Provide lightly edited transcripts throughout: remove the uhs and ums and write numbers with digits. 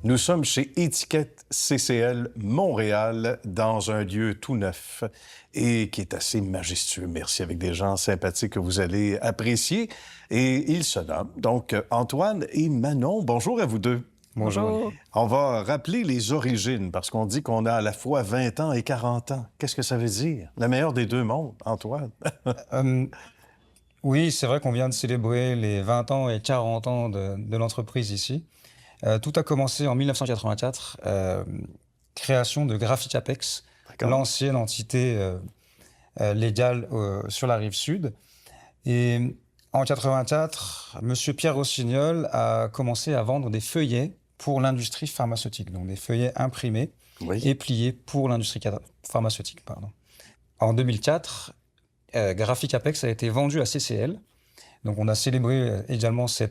Nous sommes chez Étiquette CCL Montréal, dans un lieu tout neuf et qui est assez majestueux. Merci, avec des gens sympathiques que vous allez apprécier. Et ils se nomment donc Antoine et Manon. Bonjour à vous deux. Bonjour. On va rappeler les origines, parce qu'on dit qu'on a à la fois 20 ans et 40 ans. Qu'est-ce que ça veut dire? Le meilleur des deux mondes, Antoine. Oui, c'est vrai qu'on vient de célébrer les 20 ans et 40 ans de l'entreprise ici. Tout a commencé en 1984, création de Graphic Apex, l'ancienne entité légale sur la rive sud. Et en 84, M. Pierre Rossignol a commencé à vendre des feuillets pour l'industrie pharmaceutique, donc des feuillets imprimés et pliés pour l'industrie pharmaceutique. En 2004, Graphic Apex a été vendu à CCL. Donc on a célébré également ces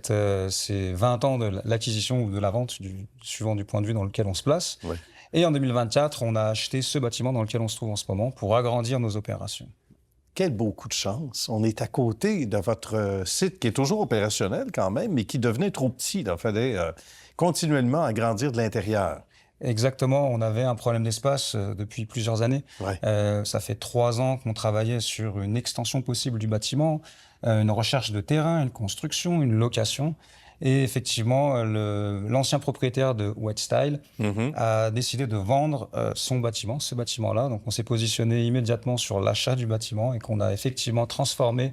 20 ans de l'acquisition ou de la vente, suivant du point de vue dans lequel on se place. Oui. Et en 2024, on a acheté ce bâtiment dans lequel on se trouve en ce moment pour agrandir nos opérations. Quel beau coup de chance. On est à côté de votre site qui est toujours opérationnel quand même, mais qui devenait trop petit. Il fallait continuellement agrandir de l'intérieur. Exactement, on avait un problème d'espace depuis plusieurs années. Ouais. Ça fait 3 ans qu'on travaillait sur une extension possible du bâtiment, une recherche de terrain, une construction, une location. Et effectivement, l'ancien propriétaire de White Style a décidé de vendre ce bâtiment-là. Donc on s'est positionné immédiatement sur l'achat du bâtiment et qu'on a effectivement transformé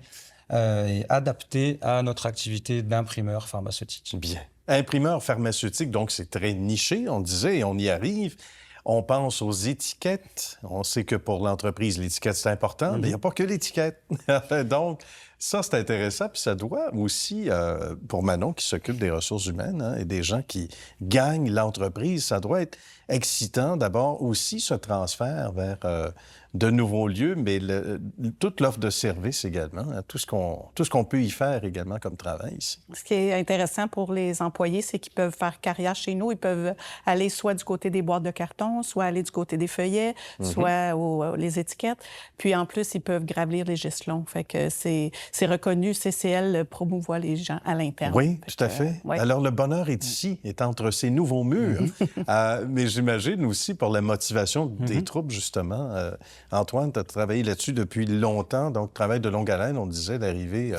et adapté à notre activité d'imprimeur pharmaceutique. Bien. Imprimeur pharmaceutique, donc c'est très niché, on disait, et on y arrive. On pense aux étiquettes. On sait que pour l'entreprise, l'étiquette, c'est important, mais il n'y a pas que l'étiquette. Donc, ça, c'est intéressant. Puis ça doit aussi, pour Manon, qui s'occupe des ressources humaines et des gens qui gagnent l'entreprise, ça doit être excitant d'abord aussi ce transfert vers de nouveaux lieux, mais toute l'offre de services également, tout ce qu'on peut y faire également comme travail ici. Ce qui est intéressant pour les employés, c'est qu'ils peuvent faire carrière chez nous. Ils peuvent aller soit du côté des boîtes de carton, soit aller du côté des feuillets, soit les étiquettes. Puis en plus, ils peuvent gravir les gestelons. Fait que c'est reconnu. CCL promouvoit les gens à l'interne. Oui, tout à fait. Ouais. Alors, le bonheur est ici, est entre ces nouveaux murs. Mais j'imagine aussi pour la motivation des troupes, justement. Antoine, tu as travaillé là-dessus depuis longtemps, donc travail de longue haleine, on disait, d'arriver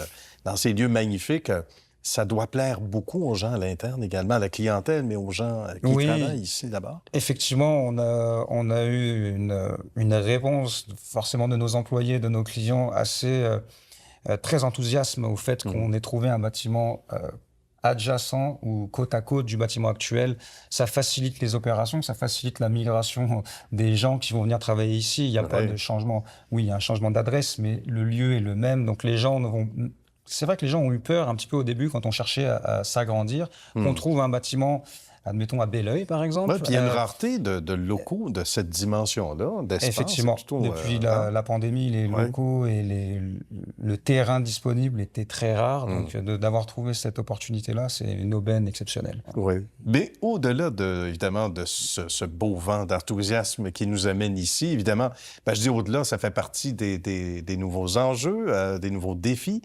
dans ces lieux magnifiques. Ça doit plaire beaucoup aux gens à l'interne également, à la clientèle, mais aux gens qui travaillent ici d'abord. Effectivement, on a eu une réponse forcément de nos employés, de nos clients, assez très enthousiasme au fait qu'on ait trouvé un bâtiment adjacent ou côte à côte du bâtiment actuel. Ça facilite les opérations, ça facilite la migration des gens qui vont venir travailler ici. Il n'y a pas de changement. Oui, il y a un changement d'adresse, mais le lieu est le même. Donc les gens vont... C'est vrai que les gens ont eu peur un petit peu au début quand on cherchait à s'agrandir. On trouve un bâtiment, admettons à Belleuil par exemple. Oui, puis il y a une rareté de locaux de cette dimension-là, d'espace. Effectivement, plutôt, depuis la pandémie, les locaux et le terrain disponible étaient très rares. Donc d'avoir trouvé cette opportunité-là, c'est une aubaine exceptionnelle. Oui. Mais au-delà, évidemment, de ce beau vent d'enthousiasme qui nous amène ici, évidemment, je dis au-delà, ça fait partie des nouveaux enjeux, des nouveaux défis.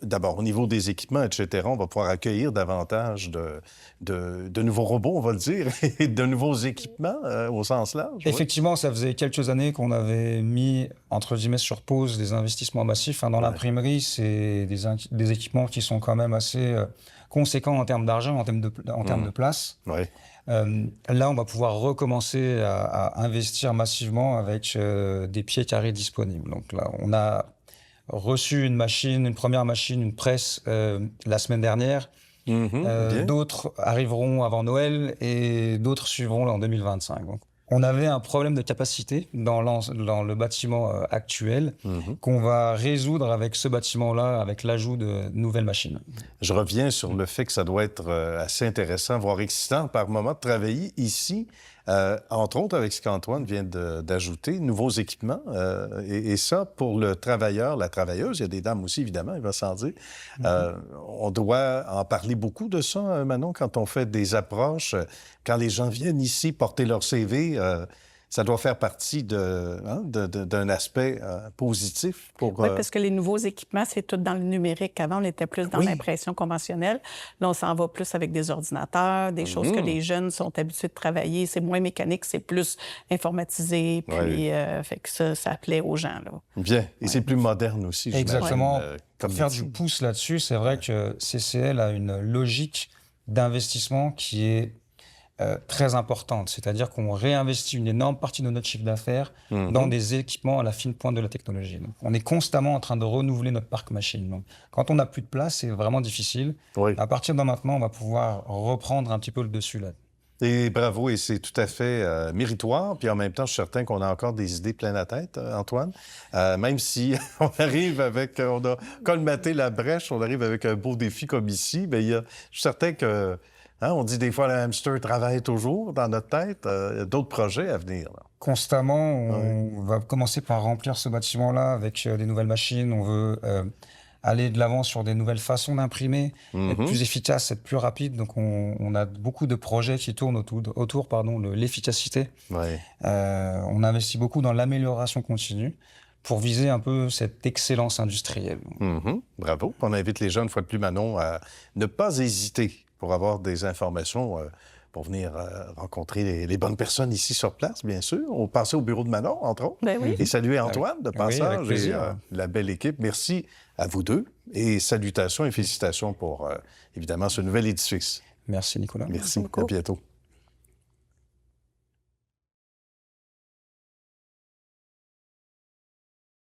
D'abord, au niveau des équipements, etc., on va pouvoir accueillir davantage de nouveaux robots, on va le dire, et de nouveaux équipements au sens large. Effectivement, ça faisait quelques années qu'on avait mis, entre guillemets, sur pause des investissements massifs. Dans l'imprimerie, c'est des équipements qui sont quand même assez conséquents en termes d'argent, en termes de place. Ouais. Là, on va pouvoir recommencer à investir massivement avec des pieds carrés disponibles. Donc là, on a reçu une première machine, une presse, la semaine dernière. D'autres arriveront avant Noël et d'autres suivront en 2025. Donc, on avait un problème de capacité dans le bâtiment actuel qu'on va résoudre avec ce bâtiment-là, avec l'ajout de nouvelles machines. Je reviens sur le fait que ça doit être assez intéressant, voire excitant par moment de travailler ici, entre autres avec ce qu'Antoine vient d'ajouter, nouveaux équipements. Et ça, pour le travailleur, la travailleuse, il y a des dames aussi, évidemment, il va s'en dire. On doit en parler beaucoup de ça, Manon, quand on fait des approches, quand les gens viennent ici porter leur CV. ça doit faire partie d'un aspect positif pour... Oui, parce que les nouveaux équipements, c'est tout dans le numérique. Avant, on était plus dans l'impression conventionnelle. Là, on s'en va plus avec des ordinateurs, des choses que les jeunes sont habitués de travailler. C'est moins mécanique, c'est plus informatisé. Puis, fait que ça plaît aux gens. Là. Bien. Et c'est plus moderne aussi, exactement. Pour faire du pouce là-dessus, c'est vrai que CCL a une logique d'investissement qui est très importante. C'est-à-dire qu'on réinvestit une énorme partie de notre chiffre d'affaires dans des équipements à la fine pointe de la technologie. Donc, on est constamment en train de renouveler notre parc machine. Donc, quand on n'a plus de place, c'est vraiment difficile. À partir de maintenant, on va pouvoir reprendre un petit peu le dessus là. Et bravo, et c'est tout à fait méritoire. Puis en même temps, je suis certain qu'on a encore des idées plein la tête, Antoine. Même si on arrive on a colmaté la brèche, on arrive avec un beau défi comme ici, bien, je suis certain que, on dit des fois le hamster travaille toujours dans notre tête. Il y a d'autres projets à venir. Là. Constamment, on va commencer par remplir ce bâtiment-là avec des nouvelles machines. On veut aller de l'avant sur des nouvelles façons d'imprimer, être plus efficace, être plus rapide. Donc, on a beaucoup de projets qui tournent autour de l'efficacité. On investit beaucoup dans l'amélioration continue pour viser un peu cette excellence industrielle. Bravo. On invite les jeunes, une fois de plus, Manon, à ne pas hésiter pour avoir des informations pour venir rencontrer les bonnes personnes ici sur place, bien sûr. On passait au bureau de Manon, entre autres. Oui. Et saluer Antoine de passage et la belle équipe. Merci à vous deux et salutations et félicitations pour, évidemment, ce nouvel édifice. Merci, Nicolas. Merci. À bientôt.